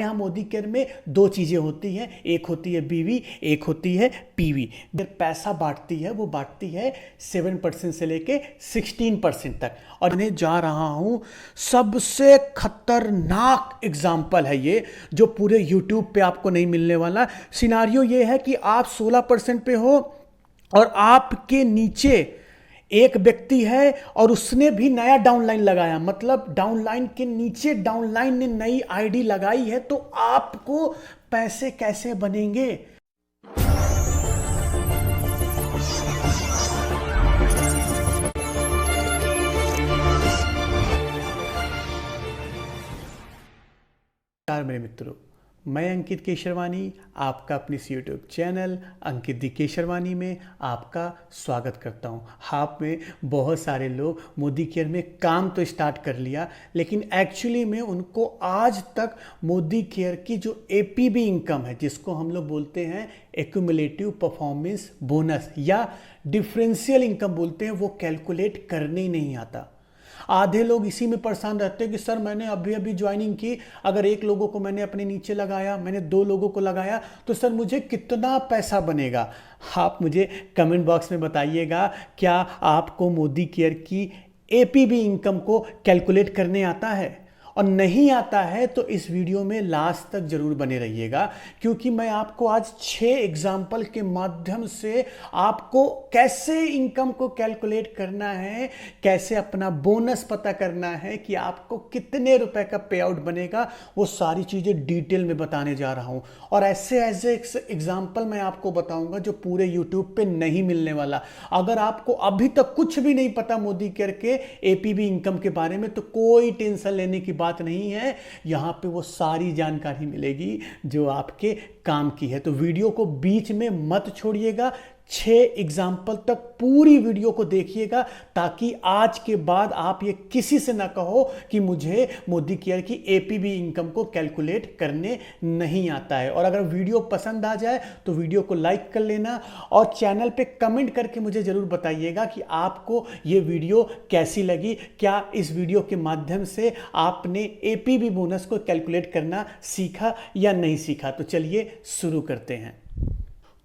यहाँ मोदी केयर में दो चीजें होती हैं, एक होती है बीवी, एक होती है पीवी। जो पैसा बांटती है वो बांटती है 7% से लेके 16% तक। और मैं जा रहा हूं, सबसे खतरनाक एग्जाम्पल है ये, जो पूरे यूट्यूब पे आपको नहीं मिलने वाला। सिनारियो ये है कि आप 16% पे हो और आपके नीचे एक व्यक्ति है और उसने भी नया डाउनलाइन लगाया, मतलब डाउनलाइन के नीचे डाउनलाइन ने नई आईडी लगाई है, तो आपको पैसे कैसे बनेंगे? नमस्कार मेरे मित्रों, मैं अंकित केशरवानी आपका अपनी इस यूट्यूब चैनल अंकित दी केशरवानी में आपका स्वागत करता हूं। आप में बहुत सारे लोग मोदी केयर में काम तो स्टार्ट कर लिया, लेकिन एक्चुअली में उनको आज तक मोदी केयर की जो एपीबी इनकम है, जिसको हम लोग बोलते हैं एक्यूमुलेटिव परफॉर्मेंस बोनस या डिफरेंशियल इनकम बोलते हैं, वो कैलकुलेट करने ही नहीं आता। आधे लोग इसी में परेशान रहते हैं कि सर मैंने अभी अभी ज्वाइनिंग की, अगर एक लोगों को मैंने अपने नीचे लगाया, मैंने 2 लोगों को लगाया, तो सर मुझे कितना पैसा बनेगा? आप मुझे कमेंट बॉक्स में बताइएगा, क्या आपको मोदी केयर की एपीबी इनकम को कैलकुलेट करने आता है? और नहीं आता है तो इस वीडियो में लास्ट तक जरूर बने रहिएगा, क्योंकि मैं आपको आज 6 एग्जाम्पल के माध्यम से आपको कैसे इनकम को कैलकुलेट करना है, कैसे अपना बोनस पता करना है, कि आपको कितने रुपए का पे आउट बनेगा, वो सारी चीजें डिटेल में बताने जा रहा हूं। और ऐसे एग्जाम्पल मैं आपको बताऊंगा जो पूरे यूट्यूब पे नहीं मिलने वाला। अगर आपको अभी तक कुछ भी नहीं पता मोदी केयर के एपीबी इनकम के बारे में, तो कोई टेंशन लेने की बात नहीं है। यहां पे वो सारी जानकारी मिलेगी जो आपके काम की है। तो वीडियो को बीच में मत छोड़िएगा, 6 एग्जाम्पल तक पूरी वीडियो को देखिएगा, ताकि आज के बाद आप ये किसी से ना कहो कि मुझे मोदी केयर की एपीबी इनकम को कैलकुलेट करने नहीं आता है। और अगर वीडियो पसंद आ जाए तो वीडियो को लाइक कर लेना और चैनल पे कमेंट करके मुझे जरूर बताइएगा कि आपको ये वीडियो कैसी लगी। क्या इस वीडियो के माध्यम से आपने एपीबी बोनस को कैलकुलेट करना सीखा या नहीं सीखा? तो चलिए शुरू करते हैं।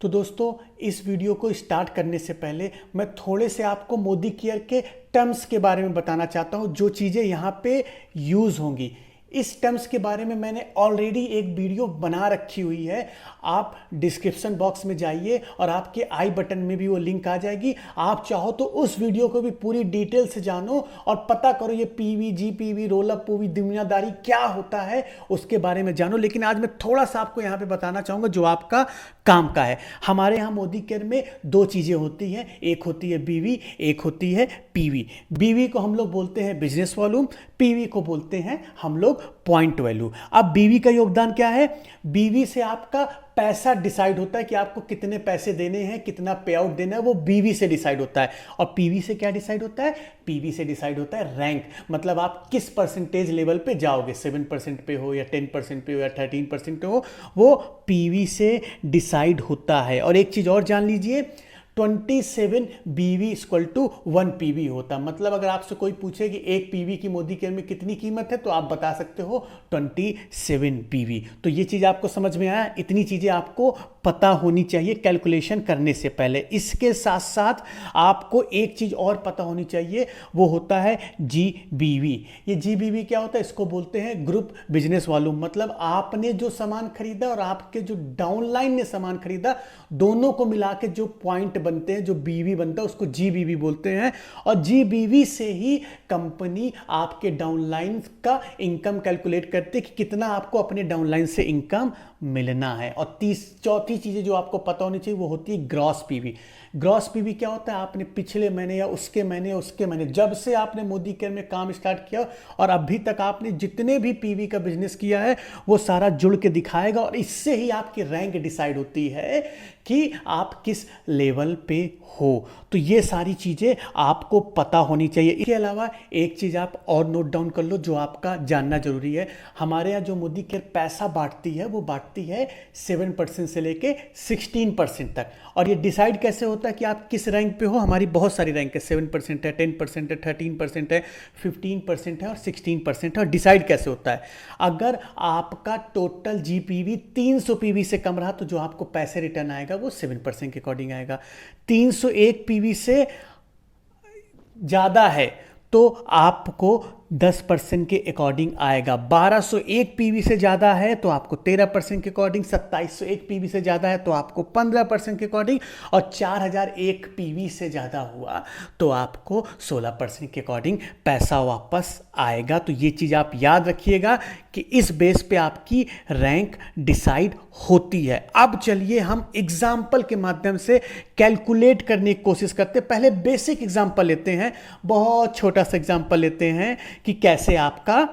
तो दोस्तों, इस वीडियो को स्टार्ट करने से पहले मैं थोड़े से आपको मोदी केयर के टर्म्स के बारे में बताना चाहता हूं, जो चीज़ें यहाँ पे यूज़ होंगी। इस टर्म्स के बारे में मैंने ऑलरेडी एक वीडियो बना रखी हुई है, आप डिस्क्रिप्शन बॉक्स में जाइए और आपके आई बटन में भी वो लिंक आ जाएगी। आप चाहो तो उस वीडियो को भी पूरी डिटेल से जानो और पता करो ये पीवी, जीपीवी, रोल अप पूवी दुनियादारी क्या होता है, उसके बारे में जानो। लेकिन आज मैं थोड़ा सा आपको यहाँ पे बताना चाहूँगा जो आपका काम का है। हमारे यहाँ मोदी केयर में 2 चीज़ें होती हैं, एक होती है बीवी, एक होती है पीवी। बीवी को हम लोग बोलते हैं बिजनेस वॉल्यूम, पीवी को बोलते हैं हम लोग पॉइंट वैल्यू। अब बीवी का योगदान क्या है? बीवी से आपका पैसा डिसाइड होता है कि आपको कितने पैसे देने हैं, कितना पे आउट देना है, वो बीवी से डिसाइड होता है। और पीवी से क्या डिसाइड होता है? पीवी से डिसाइड होता है रैंक, मतलब आप किस परसेंटेज लेवल पे जाओगे, 7% पे हो या 10% पे हो या 13% पे हो, वो पीवी से डिसाइड होता है। और एक चीज़ और जान लीजिए, 27 बीवी इक्वल टू 1 पीवी होता। मतलब अगर आपसे कोई पूछे कि एक पीवी की मोदी केयर में कितनी कीमत है, तो आप बता सकते हो 27 पीवी। तो ये चीज़ आपको समझ में आया? इतनी चीज़ें आपको पता होनी चाहिए कैलकुलेशन करने से पहले। इसके साथ साथ आपको एक चीज़ और पता होनी चाहिए, वो होता है जीबीवी। ये जीबीवी क्या होता है? इसको बोलते हैं ग्रुप बिजनेस वॉल्यूम। मतलब आपने जो सामान खरीदा और आपके जो डाउनलाइन ने सामान खरीदा, दोनों को मिला के जो पॉइंट बनते हैं, जो बीवी बनता है, उसको जीबीवी बोलते हैं। और जीबीवी से ही कंपनी आपके डाउनलाइन का इनकम कैलकुलेट करती है कि कितना आपको अपने डाउनलाइन से इनकम मिलना है। और चौथी चीज़ें जो आपको पता होनी चाहिए वो होती है ग्रॉस पीवी। ग्रॉस पीवी क्या होता है? आपने पिछले महीने या उसके महीने जब से आपने मोदी केयर में काम स्टार्ट किया और अभी तक आपने जितने भी पीवी का बिजनेस किया है, वो सारा जुड़ के दिखाएगा। और इससे ही आपकी रैंक डिसाइड होती है कि आप किस लेवल पे हो। तो ये सारी चीज़ें आपको पता होनी चाहिए। इसके अलावा एक चीज़ आप और नोट डाउन कर लो जो आपका जानना जरूरी है। हमारे यहाँ जो मोदी केयर पैसा बांटती है वो बांटती है 7% से लेके 16% तक। और ये डिसाइड कैसे होता है कि आप किस रैंक पे हो। हमारी बहुत सारी रैंक है, 7% है, 10% है, 13% है, 15% है और 16% है। और डिसाइड कैसे होता है, अगर आपका टोटल जीपीवी 300 पीवी से कम रहा तो जो आपको पैसे रिटर्न आएगा वो 7% के अकॉर्डिंग आएगा। 301 पीवी से ज़्यादा है तो आपको 10% के अकॉर्डिंग आएगा। 1201 पीवी से ज़्यादा है तो आपको 13% के अकॉर्डिंग, 2701 पीवी से ज़्यादा है तो आपको 15% के अकॉर्डिंग, और 4001 पीवी से ज़्यादा हुआ तो आपको 16% के अकॉर्डिंग पैसा वापस आएगा। तो ये चीज़ आप याद रखिएगा कि इस बेस पे आपकी रैंक डिसाइड होती है। अब चलिए हम एग्जाम्पल के माध्यम से कैलकुलेट करने की कोशिश करते हैं। पहले बेसिक एग्जाम्पल लेते हैं, बहुत छोटा सा एग्जाम्पल लेते हैं कि कैसे आपका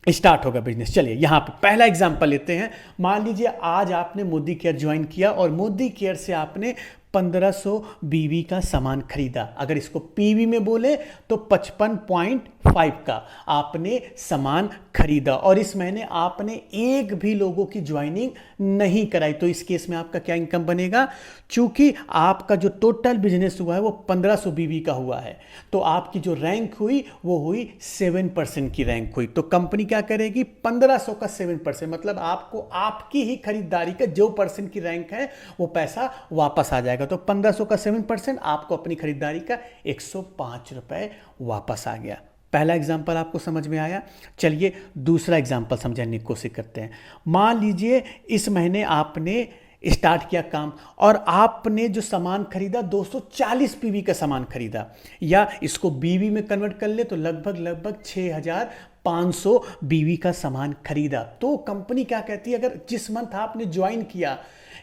स्टार्ट होगा बिजनेस। चलिए यहां पे पहला एग्जांपल लेते हैं। मान लीजिए आज आपने मोदी केयर ज्वाइन किया और मोदी केयर से आपने 1500 बीवी का सामान खरीदा। अगर इसको पीवी में बोले तो 55.5 का आपने सामान खरीदा और इस महीने आपने एक भी लोगों की ज्वाइनिंग नहीं कराई। तो इस केस में आपका क्या इनकम बनेगा, चूंकि आपका जो टोटल बिजनेस हुआ है वो 1500 बीवी का हुआ है तो आपकी जो रैंक हुई वो हुई 7% की रैंक हुई। तो कंपनी क्या करेगी, 1500 का 7%, मतलब आपको आपकी ही खरीदारी का जो परसेंट की रैंक है वो पैसा वापस आ जाएगा। तो 1500 का 7%, आपको अपनी खरीदारी का 105 रुपए वापस आ गया। पहला एग्जाम्पल आपको समझ में आया। चलिए दूसरा एग्जाम्पल समझने की कोशिश करते हैं। मान लीजिए इस महीने आपने स्टार्ट किया काम और आपने जो सामान खरीदा 240 पीवी का सामान खरीदा, या इसको बीवी में कन्वर्ट कर ले तो लगभग 6500 बीवी का सामान खरीदा। तो कंपनी क्या कहती है, अगर जिस मंथ आपने ज्वाइन किया,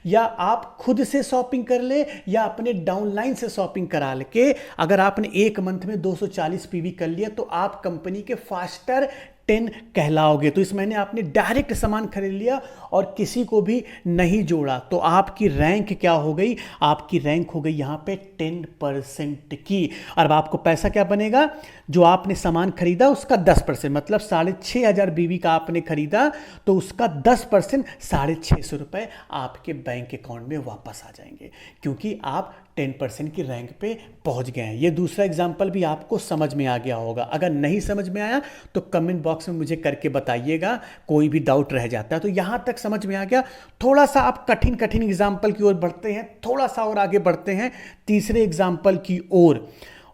या आप खुद से शॉपिंग कर ले या अपने डाउनलाइन से शॉपिंग करा के, अगर आपने एक मंथ में 240 पीवी कर लिया तो आप कंपनी के फास्टर 10 कहलाओगे। तो इस महीने आपने डायरेक्ट सामान खरीद लिया और किसी को भी नहीं जोड़ा तो आपकी रैंक क्या हो गई, आपकी रैंक हो गई यहां पे 10% की। और आपको पैसा क्या बनेगा, जो आपने सामान खरीदा उसका 10%, मतलब 6500 बीवी का आपने खरीदा तो उसका 10% 650 रुपए आपके बैंक अकाउंट में वापस आ जाएंगे, क्योंकि आप 10% की रैंक पे पहुंच गए हैं। ये दूसरा एग्जाम्पल भी आपको समझ में आ गया होगा। अगर नहीं समझ में आया तो कमेंट बॉक्स में मुझे करके बताइएगा, कोई भी डाउट रह जाता है तो यहां तक समझ में आ गया। थोड़ा सा आप कठिन एग्जाम्पल की ओर बढ़ते हैं, थोड़ा सा और आगे बढ़ते हैं तीसरे एग्जाम्पल की ओर।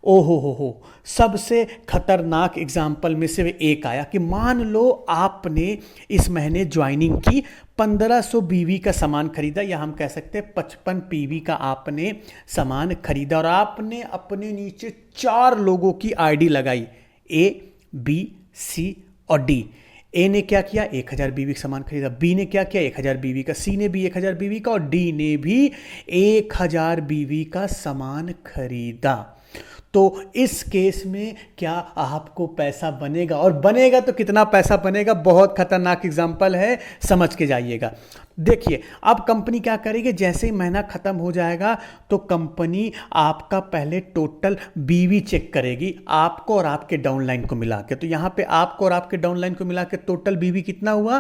ओहो हो, सबसे खतरनाक एग्जाम्पल में से एक आया कि मान लो आपने इस महीने ज्वाइनिंग की, 1500 बीवी का सामान खरीदा, या हम कह सकते हैं 55 पीवी का आपने सामान खरीदा और आपने अपने नीचे 4 लोगों की आईडी लगाई, ए, बी, सी और डी। ए ने क्या किया, 1000 बीवी का सामान खरीदा, बी ने क्या किया, 1000 बीवी का, सी ने भी 1000 बीवी का और डी ने भी 1000 बीवी का सामान खरीदा। तो इस केस में क्या आपको पैसा बनेगा, और बनेगा तो कितना पैसा बनेगा, बहुत खतरनाक एग्जाम्पल है, समझ के जाइएगा। देखिए अब कंपनी क्या करेगी, जैसे ही महीना खत्म हो जाएगा तो कंपनी आपका पहले टोटल बीवी चेक करेगी, आपको और आपके डाउनलाइन को मिला के। तो यहां पे आपको और आपके डाउनलाइन को मिला के टोटल बीवी कितना हुआ,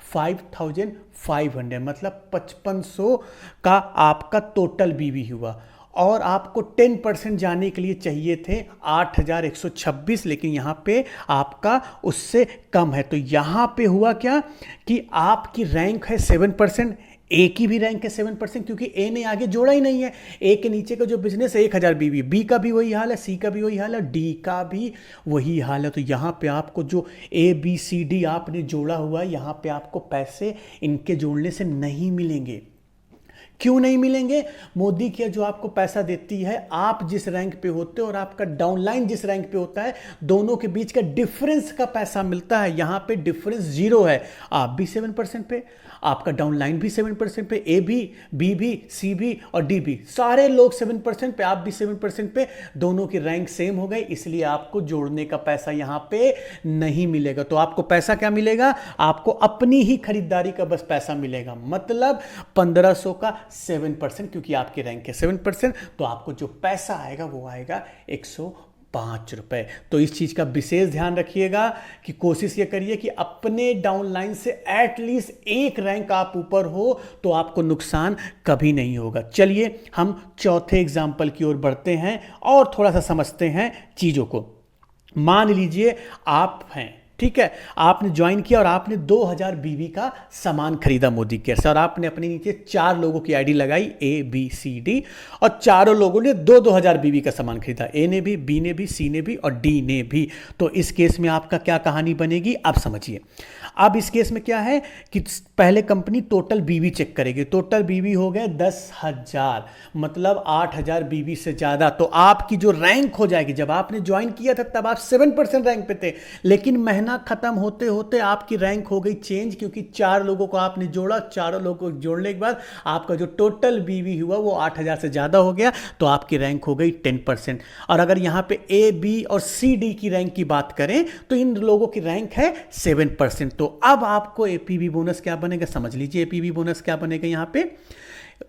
5500, मतलब 5500 का आपका टोटल बीवी हुआ। और आपको 10% जाने के लिए चाहिए थे 8126, लेकिन यहाँ पे आपका उससे कम है। तो यहाँ पे हुआ क्या कि आपकी रैंक है 7%, ए की भी रैंक है 7%, क्योंकि ए ने आगे जोड़ा ही नहीं है। ए के नीचे का जो बिजनेस है 1000 बीवी, बी का भी वही हाल है, सी का भी वही हाल है, डी का भी वही हाल है। तो यहाँ पे आपको जो ए बी सी डी आपने जोड़ा हुआ है, यहाँ पे आपको पैसे इनके जोड़ने से नहीं मिलेंगे। क्यों नहीं मिलेंगे, मोदी केयर जो आपको पैसा देती है, आप जिस रैंक पे होते हो और आपका डाउनलाइन जिस रैंक पे होता है, दोनों के बीच का डिफरेंस का पैसा मिलता है। यहां पे डिफरेंस 0 है, आप भी 7% पे, आपका डाउनलाइन भी 7% पे, ए भी, बी भी, सी भी और डी भी, सारे लोग 7% पे, आप भी 7% पे, दोनों की रैंक सेम हो गई, इसलिए आपको जोड़ने का पैसा यहां पे नहीं मिलेगा। तो आपको पैसा क्या मिलेगा, आपको अपनी ही खरीदारी का बस पैसा मिलेगा, मतलब 1500 का 7%, क्योंकि आपकी रैंक है 7%, तो आपको जो पैसा आएगा वो आएगा 105 रुपये। तो इस चीज़ का विशेष ध्यान रखिएगा कि कोशिश ये करिए कि अपने डाउनलाइन से एटलीस्ट एक रैंक आप ऊपर हो, तो आपको नुकसान कभी नहीं होगा। चलिए हम चौथे एग्जाम्पल की ओर बढ़ते हैं और थोड़ा सा समझते हैं चीज़ों को। मान लीजिए आप हैं, ठीक है, आपने ज्वाइन किया और आपने 2000 बीवी का सामान खरीदा मोदी केयर से, और आपने अपने नीचे 4 लोगों की आईडी लगाई ABCD, और चारों लोगों ने 2000 बीवी का सामान खरीदा, A ने भी, B ने भी, C ने भी और D ने भी। तो इस केस में आपका क्या कहानी बनेगी, आप समझिए। अब इस केस में क्या है कि पहले कंपनी टोटल बीवी चेक करेगी। टोटल बीवी हो गए 10,000, मतलब 8,000 बीवी से ज़्यादा। तो आपकी जो रैंक हो जाएगी, जब आपने ज्वाइन किया था तब आप 7% रैंक पे थे, लेकिन महीना खत्म होते होते आपकी रैंक हो गई चेंज, क्योंकि 4 लोगों को आपने जोड़ा। चारों लोगों को जोड़ने के बाद आपका जो टोटल बीवी हुआ वो 8,000 से ज़्यादा हो गया, तो आपकी रैंक हो गई 10%। और अगर यहाँ पे A, B और C, D की रैंक की बात करें तो इन लोगों की रैंक है 7%। तो अब आपको APV बोनस क्या बनेगा, समझ लीजिए। APV बोनस क्या बनेगा यहाँ पे,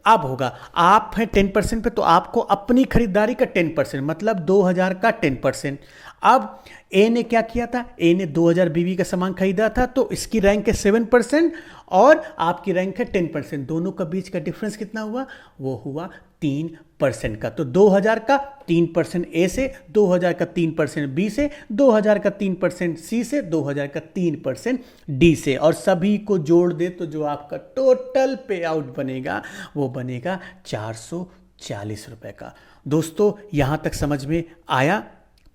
अब होगा, आप हैं 10% पे, तो आपको अपनी खरीदारी का 10%, मतलब 2000 का 10%। अब ए ने क्या किया था, ए ने 2000 बीवी का सामान खरीदा था, तो इसकी रैंक है 7% और आपकी रैंक है 10%। दोनों का बीच का डिफरेंस कितना हुआ, वो हुआ 3% का। तो 2000 का 3% ए से, 2000 का 3% बी से, 2000 का 3% सी से, 2000 का 3% डी से, और सभी को जोड़ दे तो जो आपका टोटल पे आउट बनेगा वो बनेगा 440 रुपए का। दोस्तों यहां तक समझ में आया?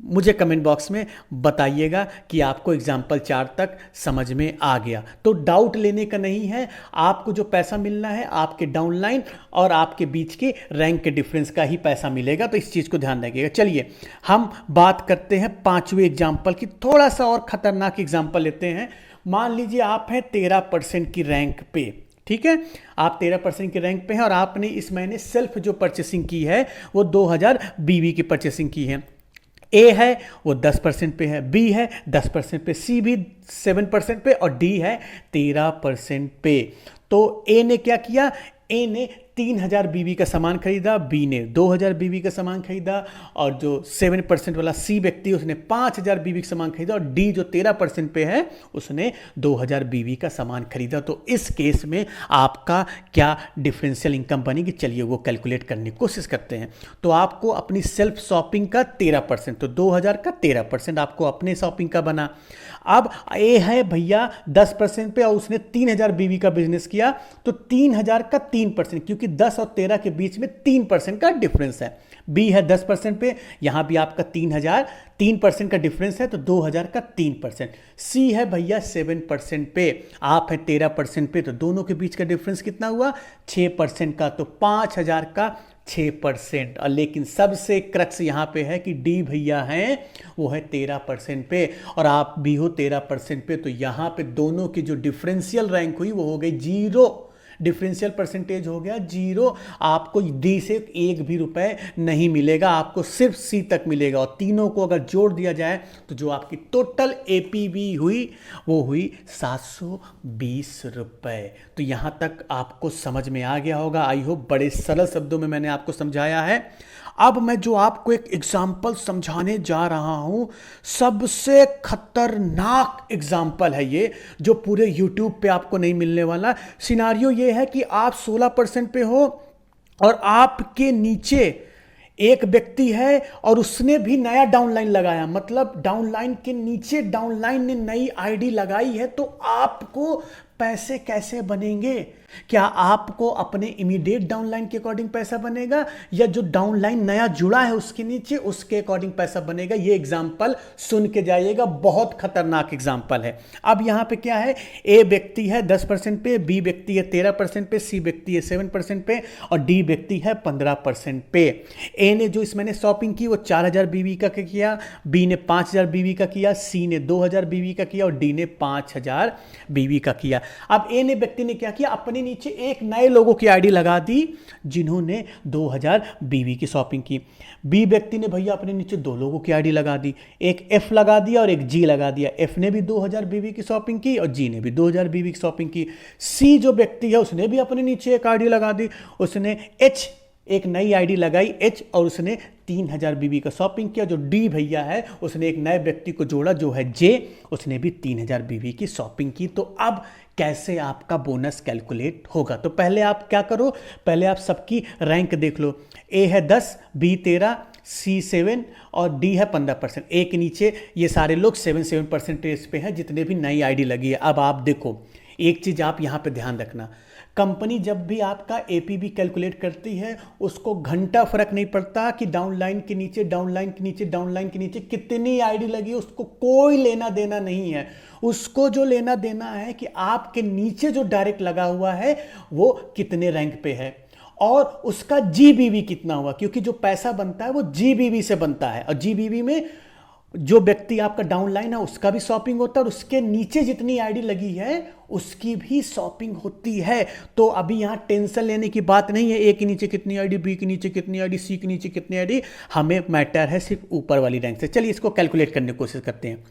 मुझे कमेंट बॉक्स में बताइएगा कि आपको एग्जाम्पल 4 तक समझ में आ गया। तो डाउट लेने का नहीं है, आपको जो पैसा मिलना है आपके डाउनलाइन और आपके बीच के रैंक के डिफरेंस का ही पैसा मिलेगा, तो इस चीज़ को ध्यान रखिएगा। चलिए हम बात करते हैं 5वें एग्जाम्पल की। थोड़ा सा और खतरनाक एग्जाम्पल लेते हैं। मान लीजिए आप हैं 13% की रैंक पे, ठीक है, आप 13% की रैंक पे हैं और आपने इस महीने सेल्फ जो परचेसिंग की है वो 2000 बीवी की परचेसिंग की है। ए है वो 10% पे है, बी है 10% पे, सी भी 7% पे और डी है 13% पे। तो ए ने क्या किया, ए ने 3000 बीवी का सामान खरीदा, बी ने 2000 बीवी का सामान खरीदा, और जो 7% वाला सी व्यक्ति उसने 5000 बीवी का सामान खरीदा, और डी जो 13% पे है उसने 2000 बीवी का सामान खरीदा। तो इस केस में आपका क्या डिफरेंशियल इनकम बनेगी, चलिए वो कैलकुलेट करने की कोशिश करते हैं। तो आपको अपनी सेल्फ शॉपिंग का 13%, तो 2000 का 13% आपको अपने शॉपिंग का बना। अब ए है भैया 10% पे और उसने 3000 बीवी का बिजनेस किया, तो 3000 का 3%, क्योंकि 10 और 13 के बीच में 3% का डिफरेंस है। बी है 10% पे, यहां भी आपका 3% का डिफरेंस है, तो 2000 का 3%। सी है भैया 7% पे, आप है 13% पे, तो दोनों के बीच का डिफरेंस कितना हुआ, 6% का, तो 5000 का 6%। और लेकिन सबसे क्रक्स यहां पे है कि डी भैया हैं वो है 13% पे और आप भी हो 13% पे, तो यहां पे दोनों की जो डिफरेंशियल रैंक हुई वो हो गई 0, डिफरेंशियल परसेंटेज हो गया 0। आपको डी से एक भी रुपए नहीं मिलेगा, आपको सिर्फ सी तक मिलेगा, और तीनों को अगर जोड़ दिया जाए तो जो आपकी टोटल एपीवी हुई वो हुई 720 रुपए। तो यहां तक आपको समझ में आ गया होगा, आई होप बड़े सरल शब्दों में मैंने आपको समझाया है। अब मैं जो आपको एक एग्जाम्पल समझाने जा रहा हूं, सबसे खतरनाक एग्जाम्पल है ये, जो पूरे यूट्यूब पे आपको नहीं मिलने वाला। सिनारियो ये है कि आप 16% पे हो और आपके नीचे एक व्यक्ति है और उसने भी नया डाउनलाइन लगाया, मतलब डाउनलाइन के नीचे डाउनलाइन ने नई आईडी लगाई है। तो आपको पैसे कैसे बनेंगे? क्या आपको अपने इमीडिएट डाउनलाइन के अकॉर्डिंग पैसा बनेगा, या जो डाउनलाइन नया जुड़ा है उसके नीचे उसके अकॉर्डिंग पैसा बनेगा? ये एग्जाम्पल सुन के जाइएगा, बहुत खतरनाक एग्जाम्पल है। अब यहां पे क्या है, ए व्यक्ति है 10% पे, बी व्यक्ति है 13% पे, सी व्यक्ति है 7% पे और डी व्यक्ति है 15% पे। ए ने जो इस महीने शॉपिंग की वो 4000 बीवी का किया, बी ने 5000 बीवी का किया, सी ने 2000 बीवी का किया और डी ने 5000 बीवी का किया। अब ए ने व्यक्ति ने क्या किया, अपने अपने नीचे एक नए लोगों की आईडी लगा दी जिन्होंने 2000 बीवी की शॉपिंग की। बी व्यक्ति ने भैया अपने नीचे 2 लोगों की आईडी लगा दी, एक एफ लगा दिया और एक जी लगा दिया। एफ ने भी 2000 बीवी की शॉपिंग की और जी ने भी 2000 बीवी की शॉपिंग की। सी जो व्यक्ति है उसने भी अपने नीचे एक आईडी लगा दी, उसने एच एक नई आईडी लगाई एच और उसने 3000 बीबी का शॉपिंग किया। जो डी भैया है उसने एक नए व्यक्ति को जोड़ा जो है जे, उसने भी 3000 बीबी की शॉपिंग की। तो अब कैसे आपका बोनस कैलकुलेट होगा? तो पहले आप क्या करो, पहले आप सबकी रैंक देख लो। ए है 10, बी 13, सी 7 और डी है 15%। ए के नीचे ये सारे लोग 7% पे हैं जितने भी नई आईडी लगी है। अब आप देखो एक चीज़ आप यहाँ पे ध्यान रखना, कंपनी जब भी आपका एपीवी कैलकुलेट करती है उसको घंटा फर्क नहीं पड़ता कि डाउनलाइन के नीचे डाउनलाइन के नीचे डाउनलाइन के नीचे कितनी आईडी लगी, उसको कोई लेना देना नहीं है। उसको जो लेना देना है कि आपके नीचे जो डायरेक्ट लगा हुआ है वो कितने रैंक पे है और उसका जीबीवी कितना हुआ, क्योंकि जो पैसा बनता है वो जीबीवी से बनता है और जीबीवी में जो व्यक्ति आपका डाउनलाइन है उसका भी शॉपिंग होता है और उसके नीचे जितनी आईडी लगी है उसकी भी शॉपिंग होती है। तो अभी यहाँ टेंशन लेने की बात नहीं है ए के नीचे कितनी आईडी, बी के नीचे कितनी आईडी, सी के नीचे कितनी आईडी, हमें मैटर है सिर्फ ऊपर वाली रैंक से। चलिए इसको कैलकुलेट करने की कोशिश करते हैं।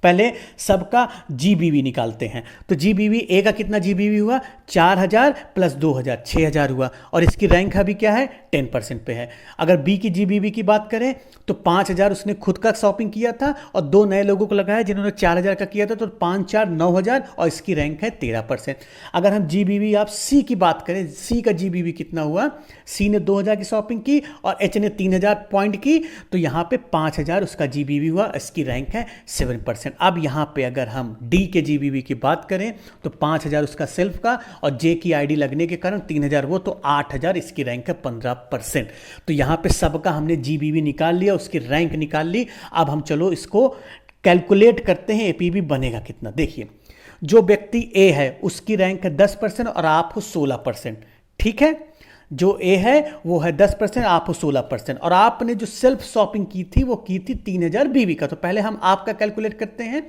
पहले सबका जीबीवी निकालते हैं। तो जीबीवी ए का कितना जीबीवी हुआ, 4000 प्लस 2000 6000 हुआ और इसकी रैंक अभी क्या है 10% पे है। अगर बी की जीबीवी की बात करें तो 5000 उसने खुद का शॉपिंग किया था और 2 नए लोगों को लगाया जिन्होंने 4000 का किया था, तो 5 4 9000 और इसकी रैंक है 13%। अगर हम जीबीवी आप सी की बात करें, सी का जीबीवी कितना हुआ, सी ने 2000 की शॉपिंग की और एच ने 3000 पॉइंट की, तो यहाँ पे 5000 उसका जीबीवी हुआ, इसकी रैंक है 7%। अब यहां पे अगर हम डी के जीबीवी की बात करें तो 5000 उसका सेल्फ का और जे की आईडी लगने के कारण 3000 वो, तो 8000 इसकी रैंक है 15%। तो यहां पे सबका हमने जीबीवी निकाल लिया, उसकी रैंक निकाल ली। अब हम चलो इसको कैलकुलेट करते हैं एपीवी बनेगा कितना। देखिए जो व्यक्ति ए है उसकी रैंक है 10% और आप हो 16%, ठीक है। जो ए है वो है 10%, आप हो 16% और आपने जो सेल्फ शॉपिंग की थी वो की थी 3000 बीवी का। तो पहले हम आपका कैलकुलेट करते हैं।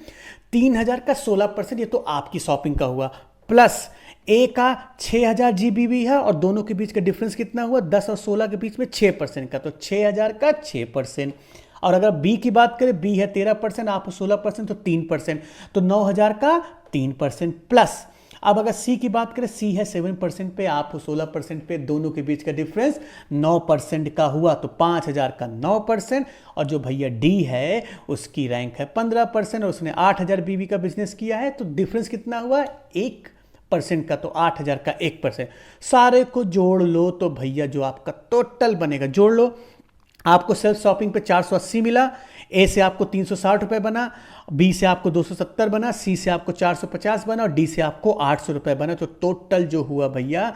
3000 का 16% ये तो आपकी शॉपिंग का हुआ, प्लस ए का 6000 जीबीवी है और दोनों के बीच का डिफरेंस कितना हुआ, 10 और 16 के बीच में 6% का, तो 6000 का 6%। और अगर बी की बात करें, बी है 13%, आप हो 16%, तो 3%, तो 9000 का 3% प्लस। अब अगर सी की बात करें, सी है 7% पे, आप हो 16% पे, दोनों के बीच का डिफरेंस 9% का हुआ, तो 5000 का 9%। और जो भैया डी है उसकी रैंक है 15% और उसने 8000 बीवी का बिजनेस किया है, तो डिफरेंस कितना हुआ 1% का, तो 8000 का 1%। सारे को जोड़ लो तो भैया जो आपका टोटल बनेगा, जोड़ लो, आपको सेल्फ शॉपिंग पे 480 मिला, ए से आपको 360 रुपये बना, बी से आपको 270 बना, सी से आपको 450 बना और डी से आपको 800 रुपये बना। तो टोटल जो हुआ भैया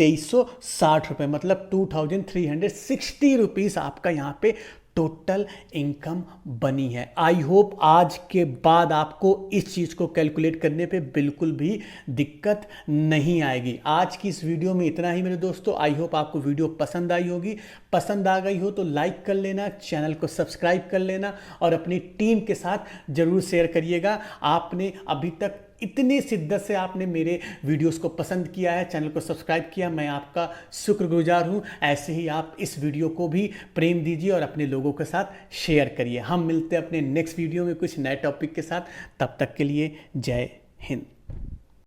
2360 रुपये, मतलब 2360 रुपीज़ आपका यहाँ पे टोटल इनकम बनी है। आई होप आज के बाद आपको इस चीज़ को कैलकुलेट करने पे बिल्कुल भी दिक्कत नहीं आएगी। आज की इस वीडियो में इतना ही मेरे दोस्तों। आई होप आपको वीडियो पसंद आई होगी। पसंद आ गई हो तो लाइक कर लेना, चैनल को सब्सक्राइब कर लेना और अपनी टीम के साथ ज़रूर शेयर करिएगा। आपने अभी तक इतनी शिद्दत से आपने मेरे वीडियोस को पसंद किया है, चैनल को सब्सक्राइब किया, मैं आपका शुक्रगुजार हूं। ऐसे ही आप इस वीडियो को भी प्रेम दीजिए और अपने लोगों के साथ शेयर करिए। हम मिलते हैं अपने नेक्स्ट वीडियो में कुछ नए टॉपिक के साथ। तब तक के लिए जय हिंद।